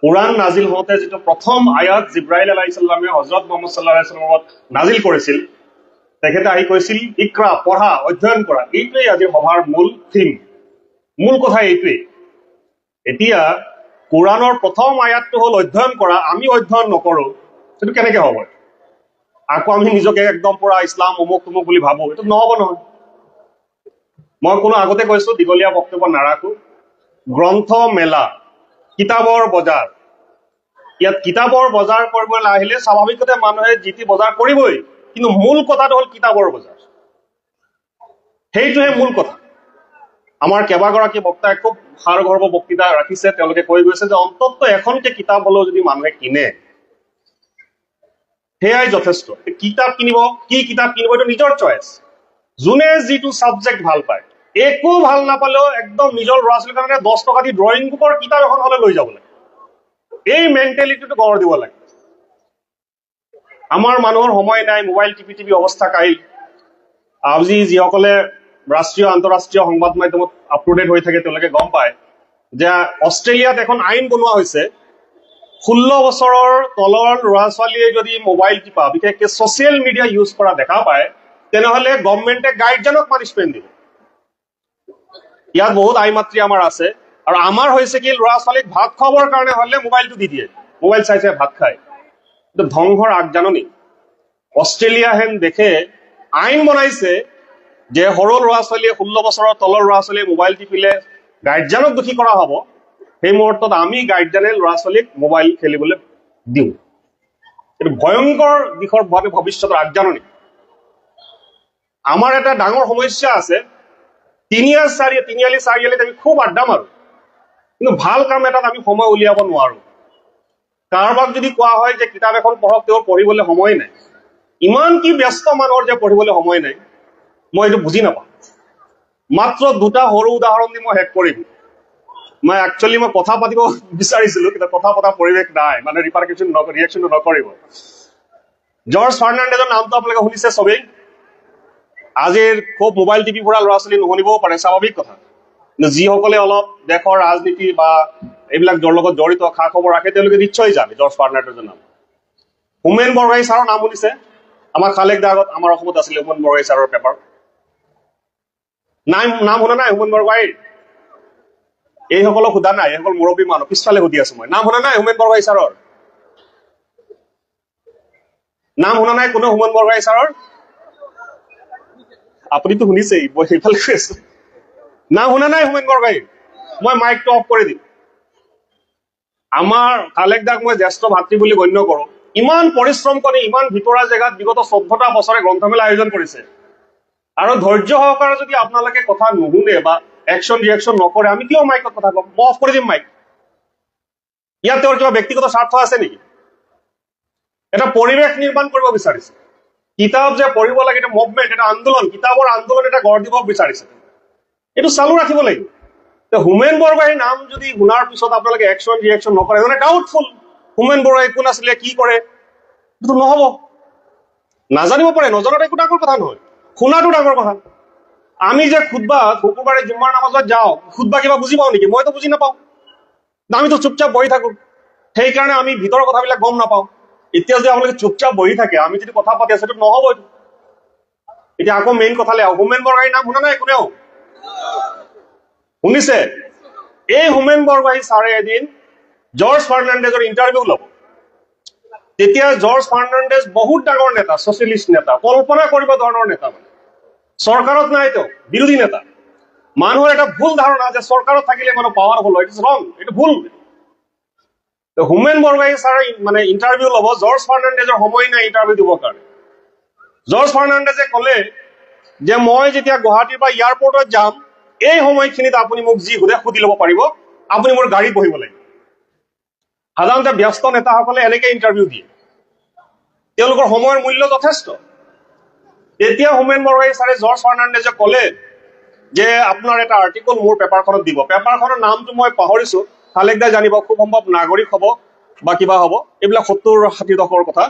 Curran নাজিল হওঁতে যিটো প্ৰথম আয়াত জিব্ৰাইল আলাইহিছ সালামে হযৰত মুহাম্মদ সাল্লাল্লাহু আলাইহি ওয়াসাল্লামত নাজিল কৰিছিল, তেখেতে আহি কৈছিল ইকৰা, পঢ়া, অধ্যয়ন কৰা। এইটোৱেই আজিৰ সভাৰ মূল থিম, মূল কথা এইটোৱেই। এতিয়া কুৰাণৰ প্ৰথম আয়াতটো হ'ল অধ্যয়ন কৰা, আমি অধ্যয়ন নকৰো, সেইটো কেনেকে হ'ব? আকৌ আমি নিজকে একদম পুৰা ইছলাম অমুক তমুক বুলি ভাবো, এইটো নহব নহয়। মই কোনো আগতে কৈছো, দীঘলীয়া বক্তব্য নাৰাখো। গ্ৰন্থ মেলা, কিতাপৰ বজাৰ, ইয়াত কিতাপৰ বজাৰ কৰিবলৈ আহিলে স্বাভাৱিকতে মানুহে যি টি বজাৰ কৰিবই, কিন্তু মূল কথাটো হ'ল কিতাপৰ বজাৰ। সেইটোহে মূল কথা। আমাৰ কেইবাগৰাকী বক্তাই খুব সাৰগৰ্ভ বক্তৃতা ৰাখিছে। তেওঁলোকে কৈ গৈছে যে অন্তত এখনকে কিতাপ হলেও যদি মানুহে কিনে, সেয়াই যথেষ্ট। কিতাপ কিনিব, কি কিতাপ কিনিব এইটো নিজৰ চইচ। যোনে যিটো ছাবজেক্ট ভাল পায়, একো ভাল নাপালেও একদম নিজৰ ল'ৰা ছোৱালীৰ কাৰণে 10 টকা দি ড্ৰয়িং বুকৰ কিতাপ এখন হলে লৈ যাব লাগে। এই মেণ্টেলিটিটো গঢ় দিব লাগে। আমাৰ মানুহৰ সময় নাই, মোবাইল টিপি টিপি অৱস্থা কাহিল। আজি যিসকলে ৰাষ্ট্ৰীয় আন্তঃৰাষ্ট্ৰীয় সংবাদ মাধ্যমত আপ টু ডেট হৈ থাকে, তেওঁলোকে গম পায় যে অষ্ট্ৰেলিয়াত এখন আইন বনোৱা হৈছে, 16 বছৰৰ তলৰ ল'ৰা ছোৱালীয়ে যদি মোবাইল টিপা, বিশেষকৈ ছচিয়েল মিডিয়া ইউজ কৰা দেখা পায়, তেনেহলে গভৰ্ণমেণ্টে গাৰ্ডিয়ানক পানিছমেণ্ট দিব। ইয়াত বহুত আই মাতৃ আমাৰ আছে, আৰু আমাৰ হৈছে কি, ল'ৰা ছোৱালীক ভাত খুৱাবৰ কাৰণে হলে মোবাইলটো দি দিয়ে, মোবাইল চাই চাই ভাত খায়। এইটো ধ্বংসৰ আগজাননী। অষ্ট্ৰেলিয়া হেন দেশে আইন বনাইছে যে সৰু ল'ৰা ছোৱালীয়ে, 16 বছৰৰ তলৰ ল'ৰা ছোৱালীয়ে মোবাইল টিপিলে গাৰ্ডিয়ানক দোষী কৰা হ'ব। সেই মুহূৰ্তত আমি গাৰ্ডিয়ানে ল'ৰা ছোৱালীক মোবাইল খেলিবলৈ দিওঁ। এইটো ভয়ংকৰ দিশৰ ভৱিষ্যতৰ আগজাননী। আমাৰ এটা ডাঙৰ সমস্যা আছে, তিনিআলি চাৰিআলিত আমি খুব আড্ডা মাৰো, কিন্তু ভাল কাম এটাত আমি সময় উলিয়াব নোৱাৰো। কাৰোবাক যদি কোৱা হয় যে কিতাপ এখন পঢ়ক, তেওঁৰ পঢ়িবলৈ সময় নাই। ইমান কি ব্যস্ত মানুহৰ যে পঢ়িবলৈ সময় নাই, মই এইটো বুজি নাপাওঁ। মাত্ৰ দুটা সৰু উদাহৰণ দি মই শেষ কৰিম। মই কথা পাতিব বিচাৰিছিলো, কিন্তু কথা পতা পৰিৱেশ নাই, মানে ৰিয়েকশ্যনটো নকৰিব। জৰ্জ ফাৰ্ণাণ্ডেজৰ নামটো আপোনালোকে শুনিছে চবেই। আজিৰ খুব মোবাইল টিপি ফুৰা ল'ৰা ছোৱালী নুশুনিবও পাৰে, স্বাভাৱিক কথা। কিন্তু যিসকলে অলপ দেশৰ ৰাজনীতি বা এইবিলাক লগত জড়িত খা খবৰ ৰাখে, তেওঁলোকে নিশ্চয় জানে জৰ্জ ফাৰ্ণাণ্ডেজৰ নাম। হোমেন বৰগোহাঞি ছাৰৰ নাম শুনিছে? আমাৰ খালেকদা আগত আমাৰ অসমত আছিলে হোমেন বৰগোহাঞি ছাৰৰ পেপাৰ। নাম শুনা নাই হোমেন বৰগোহাঞিৰ? এইসকলক সোধা নাই, এইসকল মুৰব্বী মানুহ, পিছফালে সুধি আছো মই। নাম শুনা নাই হোমেন বৰগোহাঞি ছাৰৰ? নাম শুনা নাই কোনো হোমেন বৰগোহাঞি ছাৰৰ? আপুনিতো শুনিছেই, মই সেইফালে কৈ আছো। নাম শুনা নাই হোমেন বৰগোহাঞিৰ? মই মাইকটো অফ কৰি দিম। আমাৰ খালেকদাক মই জ্যেষ্ঠ ভাতৃ বুলি গণ্য কৰো। ইমান পৰিশ্ৰম কৰি ইমান ভিতৰুৱা জেগাত বিগত 14টা বছৰে গ্ৰন্থমেলা আয়োজন কৰিছে, আৰু ধৈৰ্য সহকাৰে যদি আপোনালোকে কথা নুশুনে বা একশ্যন ৰিয়েকশ্যন নকৰে, আমি কিয় মাইকত কথা কম? মই অফ কৰি দিম মাইক। ইয়াত তেওঁৰ কিবা ব্যক্তিগত স্বাৰ্থ আছে নেকি? এটা পৰিৱেশ নিৰ্মাণ কৰিব বিচাৰিছে। কিতাপ যে পঢ়িব লাগে, এটা মুভমেণ্ট, এটা আন্দোলন, কিতাপৰ আন্দোলন এটা গঢ় দিব বিচাৰিছে। এইটো চালু ৰাখিব লাগিব। হোমেন বৰগোহাঞিৰ নাম যদি শুনাৰ পিছত আপোনালোকে একশ্যন ৰিয়েকশ্যন নকৰে, মানে ডাউটফুল। হোমেন বৰগোহাঞি কোন আছিলে, কি কৰে, এইটো নহব। নাজানিব পাৰে, নজনাটো একো ডাঙৰ কথা নহয়, শুনাটো ডাঙৰ কথা। আমি যে খুতবা শুকুৰবাৰে জুম্মাৰ নামাজত যাওঁ, খুতবা কিবা বুজি পাওঁ নেকি? মইতো বুজি নাপাওঁ, আমিতো চুপচাপ বহি থাকো। সেইকাৰণে আমি ভিতৰৰ কথাবিলাক গম নাপাওঁ। এতিয়া যে আপোনালোকে চুপচাপ বহি থাকে, আমি যদি কথা পাতি আছো, সেইটো নহব। এতিয়া আকৌ মেইন কথালৈ আহো। হোমেন বৰগোহাঞিৰ নাম শুনা নাই কোনেও? শুনিছে? এই হোমেন বৰগোহাঞি ছাৰে এদিন জৰ্জ ফাৰ্ণাণ্ডেজৰ ইণ্টাৰভিউ ল'ব। তেতিয়া জৰ্জ ফাৰ্ণাণ্ডেজ বহুত ডাঙৰ নেতা, ছচিয়েলিষ্ট নেতা, কল্পনা কৰিব ধৰণৰ নেতা। মানে চৰকাৰত নাই, তেওঁ বিৰোধী নেতা। মানুহৰ এটা ভুল ধাৰণা যে চৰকাৰত থাকিলে মানুহ পাৱাৰফুল হয়, ইট ইজ ৰং, এইটো ভুল। হোমেন বৰগোহাঞি ছাৰে মানে ইণ্টাৰভিউ ল'ব, জৰ্জ ফাৰ্ণাণ্ডেজৰ সময় নাই ইণ্টাৰভিউ দিবৰ কাৰণে। জৰ্জ ফাৰ্ণাণ্ডেজে ক'লে যে মই যেতিয়া গুৱাহাটীৰ পৰা এয়াৰপৰ্টত যাম, এই সময়খিনিত আপুনি মোক যি সোধে সুধি ল'ব পাৰিব, আপুনি মোৰ গাড়ীত বহিব লাগিব। সাধাৰণতে ব্যস্ত নেতাসকলে এনেকে ইণ্টাৰভিউ দিয়ে, তেওঁলোকৰ সময়ৰ মূল্য যথেষ্ট। তেতিয়া হোমেন বৰগোহাঞি ছাৰে জৰ্জ ফাৰ্ণাণ্ডেজে ক'লে যে আপোনাৰ এটা আৰ্টিকল মোৰ পেপাৰখনত দিব। পেপাৰখনৰ নামটো মই পাহৰিছো, খালেকদাই জানিব, খুব সম্ভৱ নাগৰিক হ'ব বা কিবা হ'ব, এইবিলাক 70-60 দশকৰ কথা।